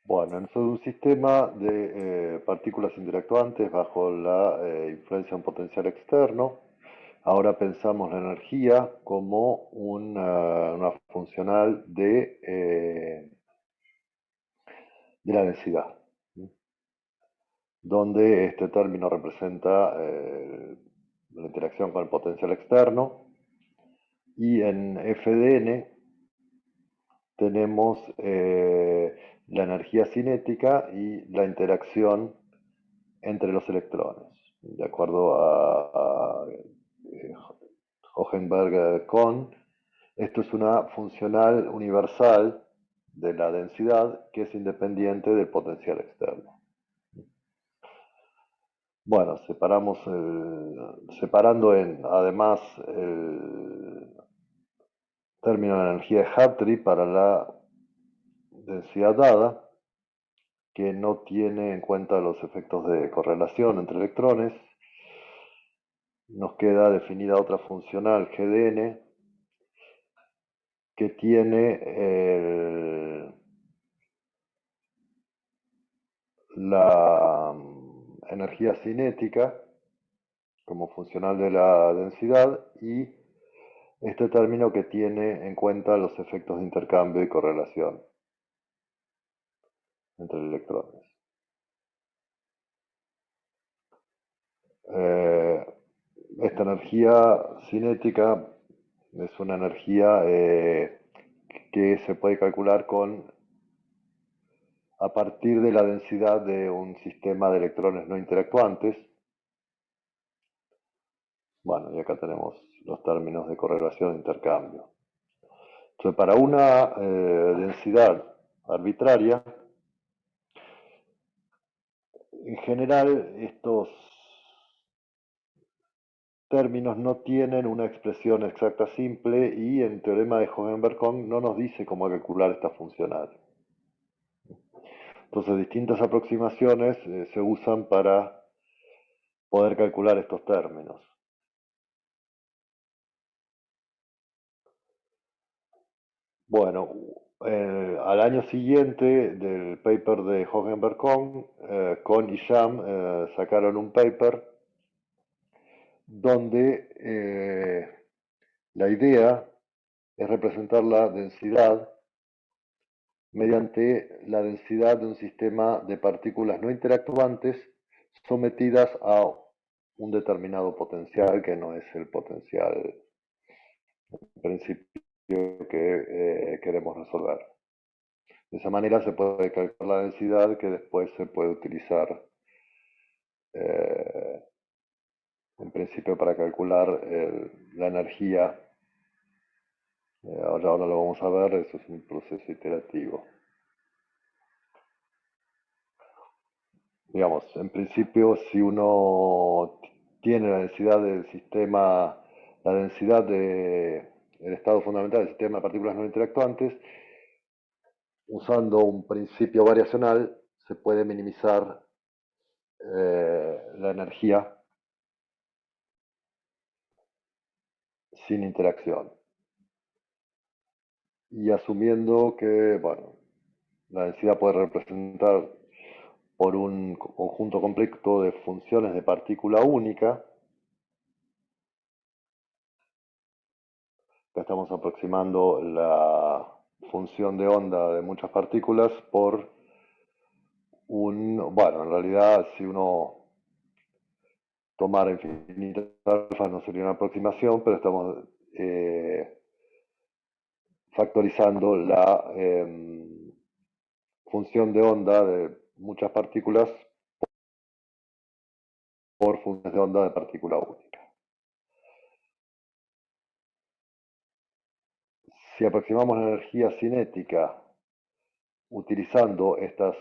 Bueno, en un sistema de partículas interactuantes bajo la influencia de un potencial externo, ahora pensamos la energía como una funcional de la densidad, ¿sí? Donde este término representa la interacción con el potencial externo y en FDN tenemos la energía cinética y la interacción entre los electrones. De acuerdo a Hohenberg-Kohn, esto es una funcional universal de la densidad que es independiente del potencial externo. Bueno, separando además el término de energía de Hartree para la densidad dada, que no tiene en cuenta los efectos de correlación entre electrones, nos queda definida otra funcional GdN que tiene la energía cinética como funcional de la densidad y este término que tiene en cuenta los efectos de intercambio y correlación entre electrones. Eh, Esta energía cinética es una energía que se puede calcular a partir de la densidad de un sistema de electrones no interactuantes. Bueno, y acá tenemos los términos de correlación e intercambio. Entonces, para una densidad arbitraria, en general estos términos no tienen una expresión exacta simple y en teorema de Hohenberg-Kohn no nos dice cómo calcular esta funcional. Entonces, distintas aproximaciones se usan para poder calcular estos términos. Bueno, al año siguiente del paper de Hohenberg-Kohn, Kohn y Sham sacaron un paper donde la idea es representar la densidad mediante la densidad de un sistema de partículas no interactuantes sometidas a un determinado potencial que no es el potencial en principio que queremos resolver. De esa manera se puede calcular la densidad que después se puede utilizar eh, en principio para calcular la energía. Ahora lo vamos a ver, eso es un proceso iterativo. Digamos, en principio, si uno tiene la densidad del sistema, la densidad del estado fundamental del sistema de partículas no interactuantes, usando un principio variacional, se puede minimizar la energía sin interacción. Y asumiendo que, bueno, la densidad puede representar por un conjunto completo de funciones de partícula única, acá estamos aproximando la función de onda de muchas partículas por bueno, en realidad si uno tomara infinitas alfas no sería una aproximación, pero estamos factorizando la función de onda de muchas partículas por funciones de onda de partícula única. Si aproximamos la energía cinética utilizando estas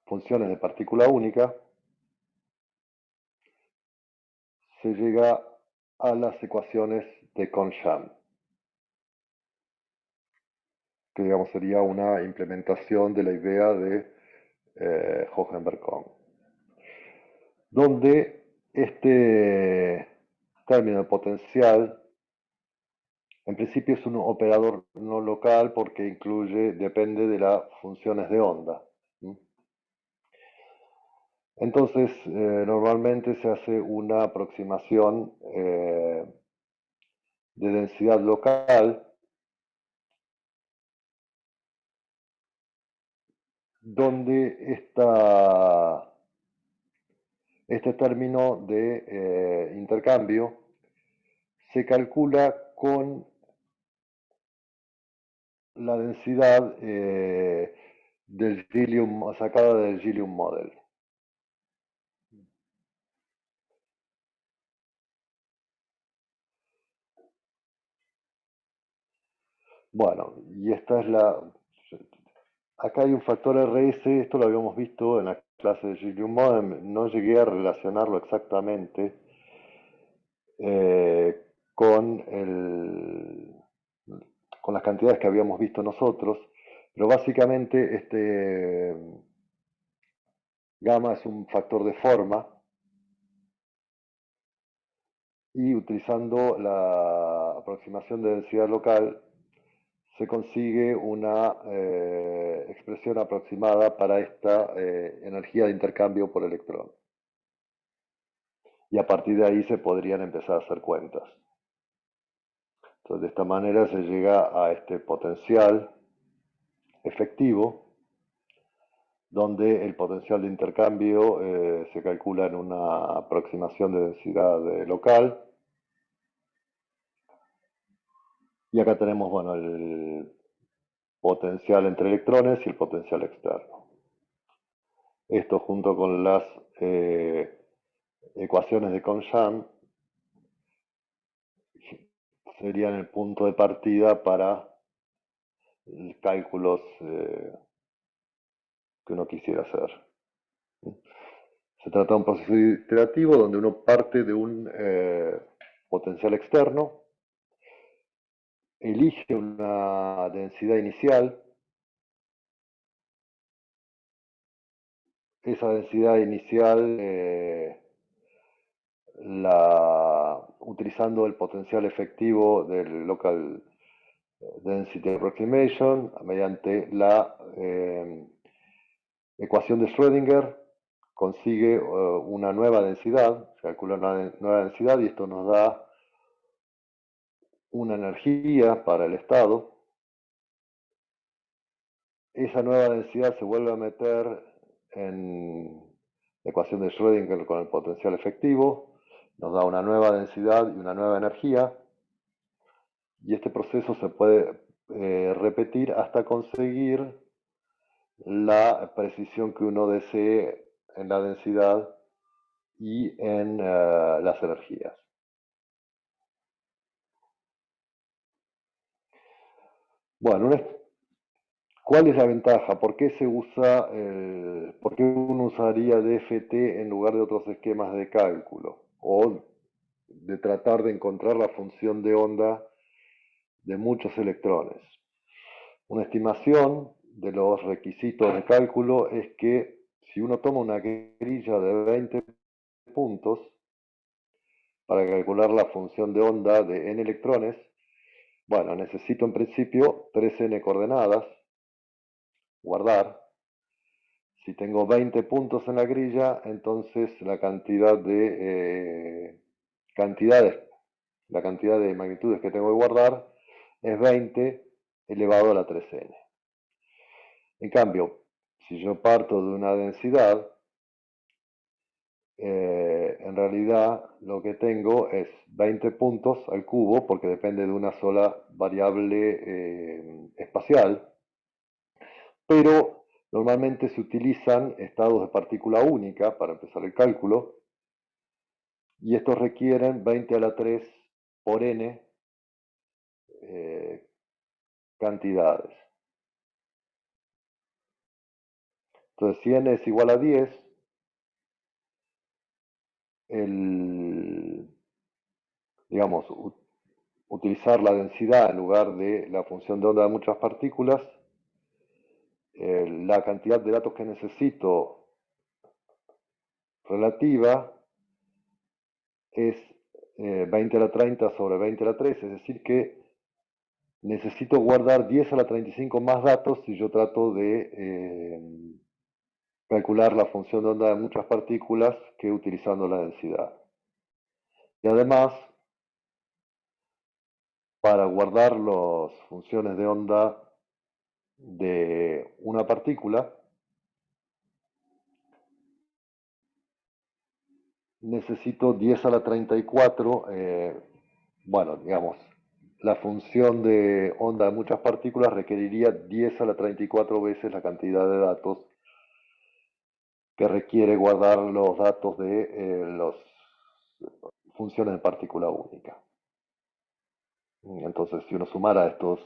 funciones de partícula única, se llega a las ecuaciones de Kohn-Sham, que digamos sería una implementación de la idea de Hohenberg-Kohn, donde este término de potencial En principio es un operador no local porque depende de las funciones de onda. Entonces, normalmente se hace una aproximación de densidad local, donde este término de intercambio se calcula con la densidad del Gillium, sacada del Gillium Model. Bueno, y esta es la... Acá hay un factor RS, esto lo habíamos visto en la clase de Gillium Model, no llegué a relacionarlo exactamente eh, con, con las cantidades que habíamos visto nosotros, pero básicamente este gamma es un factor de forma y utilizando la aproximación de densidad local se consigue una expresión aproximada para esta energía de intercambio por electrón. Y a partir de ahí se podrían empezar a hacer cuentas. Entonces, de esta manera se llega a este potencial efectivo, donde el potencial de intercambio se calcula en una aproximación de densidad local. Y acá tenemos, bueno, el potencial entre electrones y el potencial externo. Esto junto con las ecuaciones de Kohn-Sham serían el punto de partida para cálculos que uno quisiera hacer. Se trata de un proceso iterativo donde uno parte de un potencial externo, elige una densidad inicial, esa densidad inicial utilizando el potencial efectivo del local density approximation mediante la ecuación de Schrödinger, consigue una nueva densidad, se calcula una nueva densidad y esto nos da una energía para el estado. Esa nueva densidad se vuelve a meter en la ecuación de Schrödinger con el potencial efectivo, nos da una nueva densidad y una nueva energía, y este proceso se puede repetir hasta conseguir la precisión que uno desee en la densidad y en las energías. Bueno, ¿cuál es la ventaja? ¿Por qué se usa, por qué uno usaría DFT en lugar de otros esquemas de cálculo? O de tratar de encontrar la función de onda de muchos electrones. Una estimación de los requisitos de cálculo es que si uno toma una grilla de 20 puntos para calcular la función de onda de n electrones, bueno, necesito en principio 3n coordenadas, guardar. Si tengo 20 puntos en la grilla, entonces la cantidad de magnitudes que tengo que guardar es 20 elevado a la 3n. En cambio, si yo parto de una densidad, en realidad lo que tengo es 20 puntos al cubo, porque depende de una sola variable espacial, pero normalmente se utilizan estados de partícula única para empezar el cálculo, y estos requieren 20 a la 3 por n eh, cantidades. Entonces, si n es igual a 10, digamos, utilizar la densidad en lugar de la función de onda de muchas partículas, la cantidad de datos que necesito relativa es 20 a la 30 sobre 20 a la 3, es decir que necesito guardar 10 a la 35 más datos si yo trato de calcular la función de onda de muchas partículas que utilizando la densidad. Y además, para guardar las funciones de onda de una partícula, necesito 10 a la 34, bueno, digamos, la función de onda de muchas partículas requeriría 10 a la 34 veces la cantidad de datos que requiere guardar los datos de las funciones de partícula única. Entonces, si uno sumara estas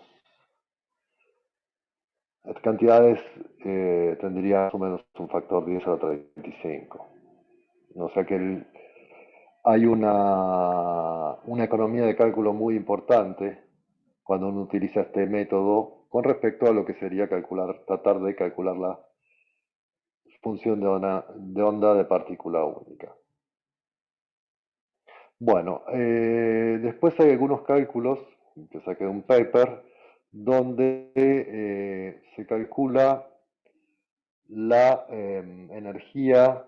cantidades, tendría más o menos un factor 10 a la 35. O sea que hay una economía de cálculo muy importante cuando uno utiliza este método con respecto a lo que sería tratar de calcular la función de onda de partícula única. Bueno, después hay algunos cálculos que saqué de un paper donde se calcula la energía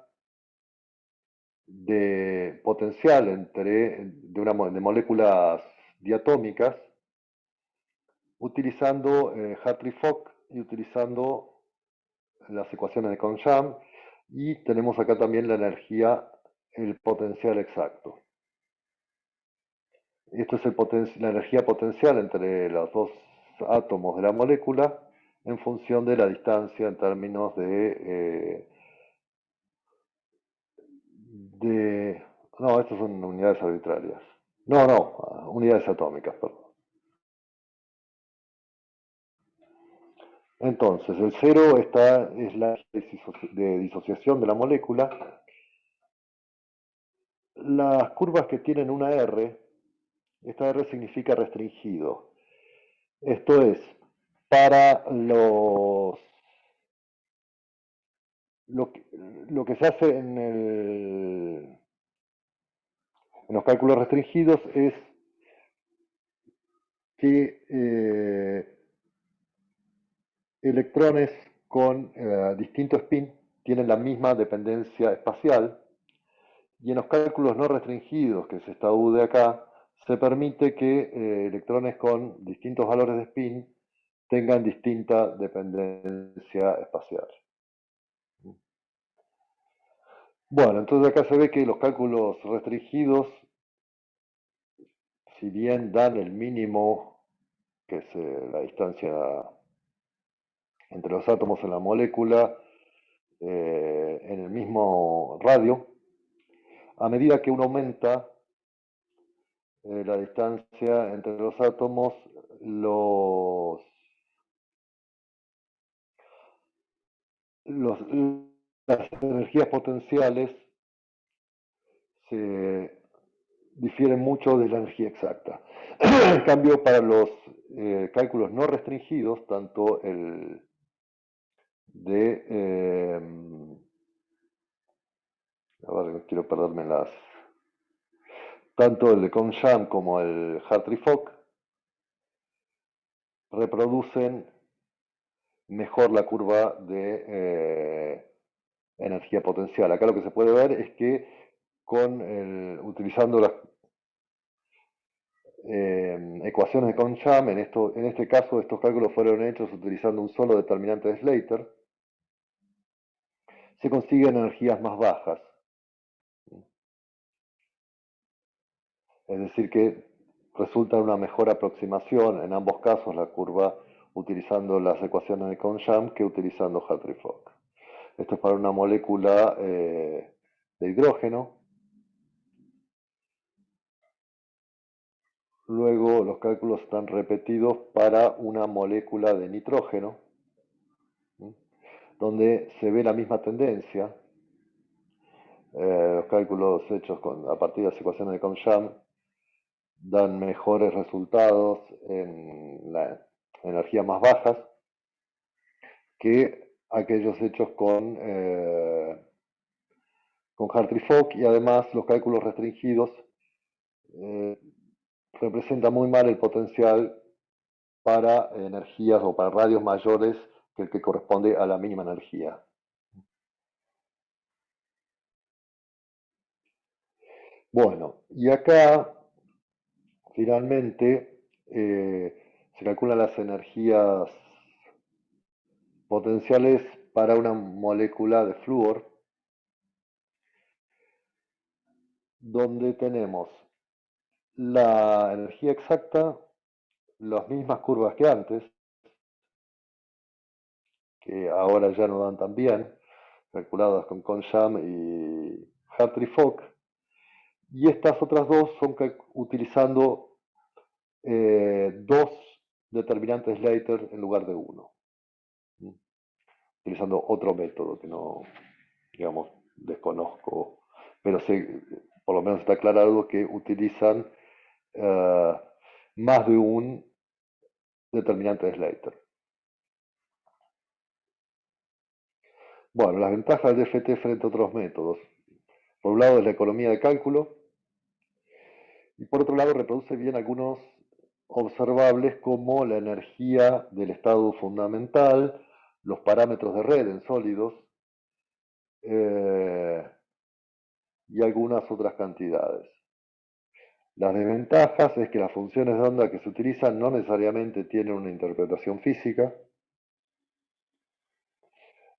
de potencial de moléculas diatómicas utilizando Hartree-Fock y utilizando las ecuaciones de Kohn-Sham, y tenemos acá también el potencial exacto. Esto es la energía potencial entre los dos átomos de la molécula en función de la distancia en términos de... No, estas son unidades arbitrarias. No, no, unidades atómicas, perdón. Entonces, el cero es la de disociación de la molécula. Las curvas que tienen una R, esta R significa restringido. Esto es, para lo que, lo que se hace en los cálculos restringidos es que electrones con distinto spin tienen la misma dependencia espacial, y en los cálculos no restringidos, que es esta U de acá, se permite que electrones con distintos valores de spin tengan distinta dependencia espacial. Bueno, entonces acá se ve que los cálculos restringidos, si bien dan el mínimo, que es la distancia entre los átomos en la molécula, en el mismo radio, a medida que uno aumenta la distancia entre los átomos, los, las energías potenciales se difieren mucho de la energía exacta. En cambio, para los cálculos no restringidos, tanto el de... a ver, no quiero perderme tanto el de Kohn-Sham como el Hartree-Fock reproducen mejor la curva de energía potencial. Acá lo que se puede ver es que utilizando las ecuaciones de Kohn-Sham, en este caso estos cálculos fueron hechos utilizando un solo determinante de Slater, se consiguen energías más bajas. Es decir, que resulta una mejor aproximación en ambos casos la curva utilizando las ecuaciones de Kohn-Sham que utilizando Hartree-Fock. Esto es para una molécula de hidrógeno. Luego los cálculos están repetidos para una molécula de nitrógeno, donde se ve la misma tendencia. Los cálculos hechos a partir de las ecuaciones de Kohn-Sham dan mejores resultados en energías más bajas que aquellos hechos con Hartree-Fock, y además los cálculos restringidos eh, representan muy mal el potencial para energías o para radios mayores que el que corresponde a la mínima energía. Bueno, y acá finalmente se calculan las energías potenciales para una molécula de flúor, donde tenemos la energía exacta, las mismas curvas que antes, que ahora ya no dan tan bien, calculadas con Consham y Hartree-Fock, y estas otras dos son utilizando dos determinantes Slater en lugar de uno, utilizando otro método que no, digamos, desconozco, pero sé, por lo menos está aclarado que utilizan uh, más de un determinante de Slater. Bueno, las ventajas de FT frente a otros métodos. Por un lado es la economía de cálculo y por otro lado reproduce bien algunos observables como la energía del estado fundamental, los parámetros de red en sólidos y algunas otras cantidades. Las desventajas es que las funciones de onda que se utilizan no necesariamente tienen una interpretación física.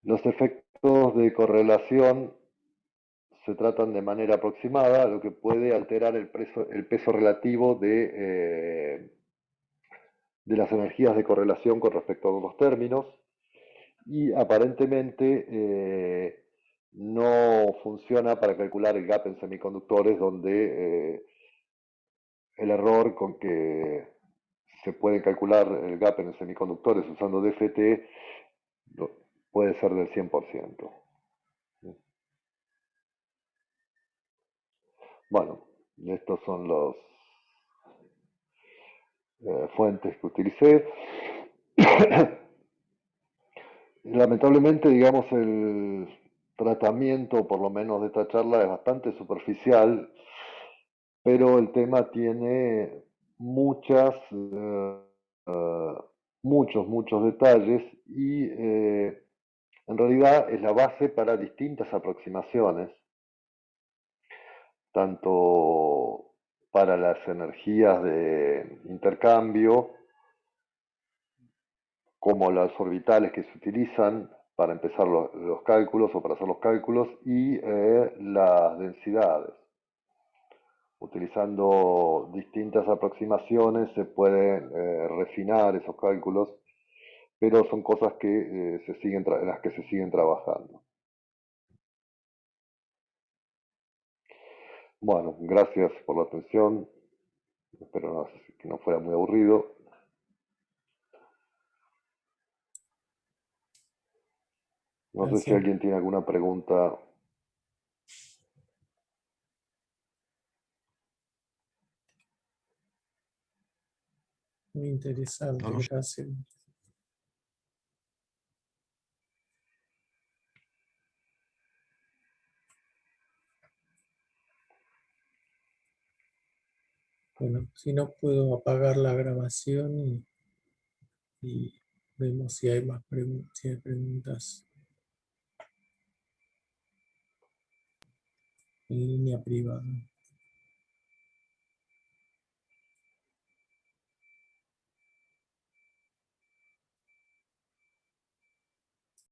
Los efectos de correlación se tratan de manera aproximada, lo que puede alterar el peso relativo de las energías de correlación con respecto a los términos. Y aparentemente no funciona para calcular el gap en semiconductores, donde el error con que se puede calcular el gap en semiconductores usando DFT puede ser del 100%. Bueno, estos son los fuentes que utilicé. Lamentablemente, digamos, el tratamiento, por lo menos de esta charla, es bastante superficial, pero el tema tiene muchos detalles y en realidad es la base para distintas aproximaciones, tanto para las energías de intercambio como las orbitales que se utilizan para empezar los cálculos o para hacer los cálculos y las densidades. Utilizando distintas aproximaciones se pueden refinar esos cálculos, pero son cosas que en las que se siguen trabajando. Bueno, gracias por la atención. Espero que no fuera muy aburrido. No sé si alguien tiene alguna pregunta. Muy interesante, gracias. Bueno, si no puedo apagar la grabación y vemos si hay más preguntas en línea privada.